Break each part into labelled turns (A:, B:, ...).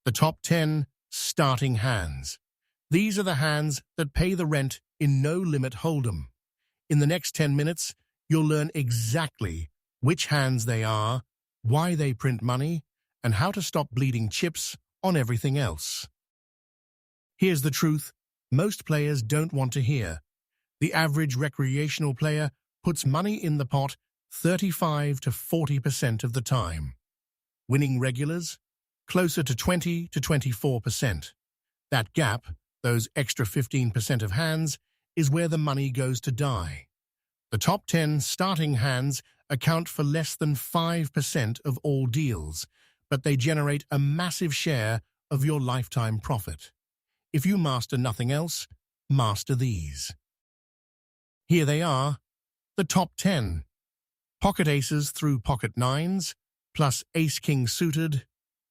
A: The top 10 starting hands. These are the hands that pay the rent in no-limit hold'em. In the next 10 minutes, you'll learn exactly which hands they are, why they print money, and how to stop bleeding chips on everything else. Here's the truth most players don't want to hear. The average recreational player puts money in the pot 35 to 40% of the time. Winning regulars? Closer to 20 to 24%. That gap, those extra 15% of hands, is where the money goes to die. The top 10 starting hands account for less than 5% of all deals, but they generate a massive share of your lifetime profit. If you master nothing else, master these. Here they are, the top 10. Pocket aces through pocket nines, plus ace-king suited,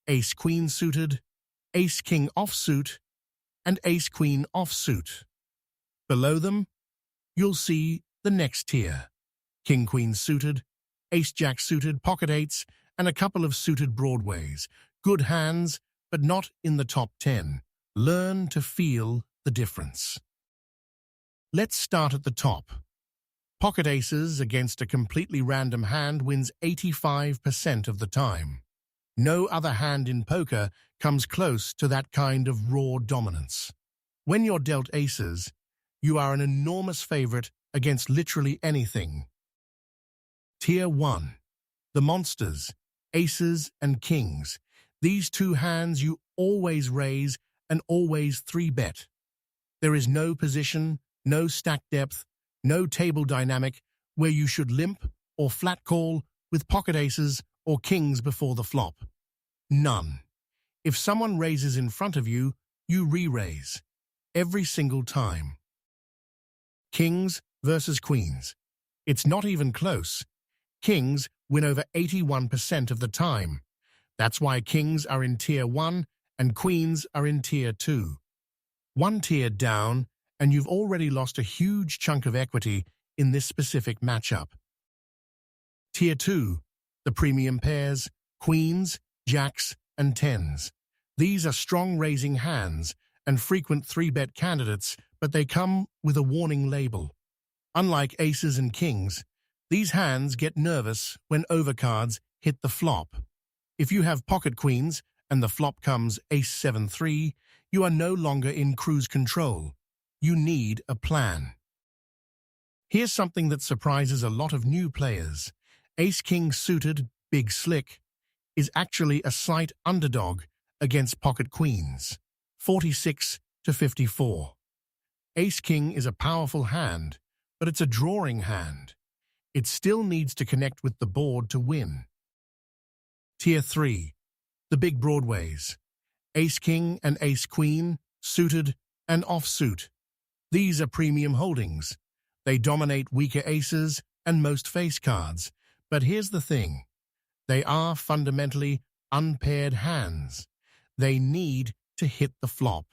A: ace-queen suited, ace-king offsuit, and ace-queen offsuit. Below them, you'll see the next tier. King-queen suited, ace-jack suited, pocket eights, and a couple of suited Broadways. Good hands, but not in the top 10. Learn to feel the difference. Let's start at the top. Pocket aces against a completely random hand wins 85% of the time. No other hand in poker comes close to that kind of raw dominance. When you're dealt aces, you are an enormous favorite against literally anything. Tier 1. The monsters, aces and kings. These two hands you always raise and always 3-bet. There is no position, no stack depth, no table dynamic where you should limp or flat call with pocket aces or kings before the flop. None. If someone raises in front of you, you re-raise. Every single time. Kings versus queens. It's not even close. Kings win over 81% of the time. That's why kings are in tier 1 and queens are in tier 2. One tier down, and you've already lost a huge chunk of equity in this specific matchup. Tier 2, the premium pairs, queens, jacks, and tens. These are strong raising hands and frequent 3-bet candidates, but they come with a warning label. Unlike aces and kings, these hands get nervous when overcards hit the flop. If you have pocket queens and the flop comes ace-7-3, you are no longer in cruise control. You need a plan. Here's something that surprises a lot of new players. Ace-king suited, big slick, is actually a slight underdog against pocket queens, 46 to 54. Ace-king is a powerful hand, but it's a drawing hand. It still needs to connect with the board to win. Tier 3, the big Broadways, ace-king and ace-queen, suited and offsuit. These are premium holdings. They dominate weaker aces and most face cards. But here's the thing. They are fundamentally unpaired hands. They need to hit the flop.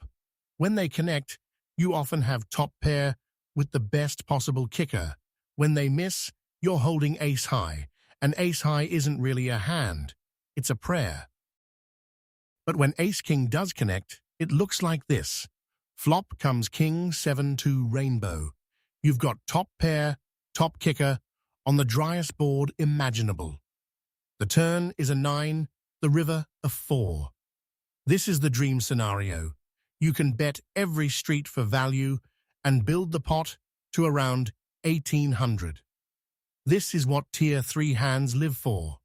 A: When they connect, you often have top pair with the best possible kicker. When they miss, you're holding ace-high. And ace-high isn't really a hand. It's a prayer. But when ace-king does connect, it looks like this. Flop comes king 7-2 rainbow. You've got top pair, top kicker, on the driest board imaginable. The turn is a 9, the river a 4. This is the dream scenario. You can bet every street for value and build the pot to around 1800. This is what tier 3 hands live for.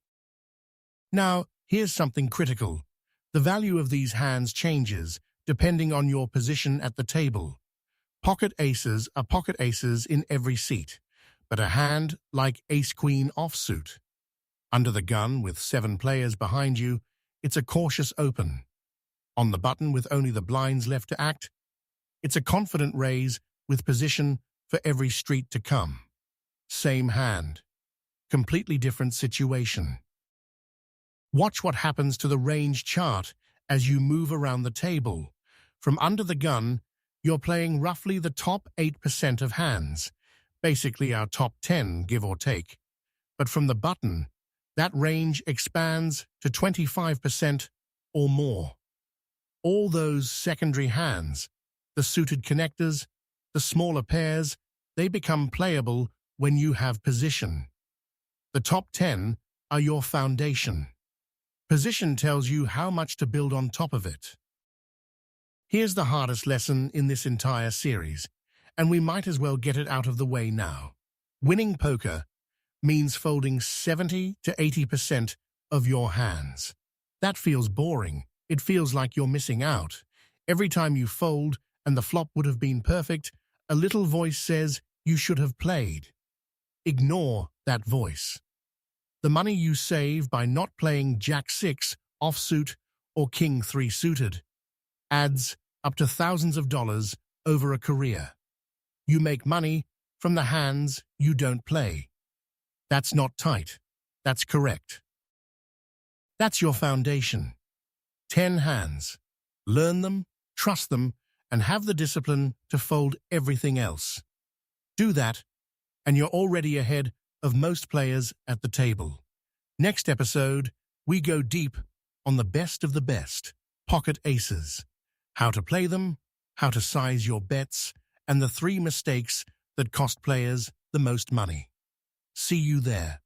A: Now, here's something critical. The value of these hands changes depending on your position at the table. Pocket aces are pocket aces in every seat, but a hand like ace-queen offsuit. Under the gun with 7 players behind you, it's a cautious open. On the button with only the blinds left to act, it's a confident raise with position for every street to come. Same hand. Completely different situation. Watch what happens to the range chart as you move around the table. From under the gun, you're playing roughly the top 8% of hands, basically our top 10, give or take. But from the button, that range expands to 25% or more. All those secondary hands, the suited connectors, the smaller pairs, they become playable when you have position. The top 10 are your foundation. Position tells you how much to build on top of it. Here's the hardest lesson in this entire series, and we might as well get it out of the way now. Winning poker means folding 70 to 80% of your hands. That feels boring. It feels like you're missing out. Every time you fold and the flop would have been perfect, a little voice says you should have played. Ignore that voice. The money you save by not playing Jack 6 offsuit or King 3 suited adds up to thousands of dollars over a career. You make money from the hands you don't play. That's not tight. That's correct. That's your foundation. 10 hands. Learn them, trust them, and have the discipline to fold everything else. Do that, and you're already ahead of most players at the table. Next episode, we go deep on the best of the best, pocket aces. How to play them, how to size your bets, and the 3 mistakes that cost players the most money. See you there.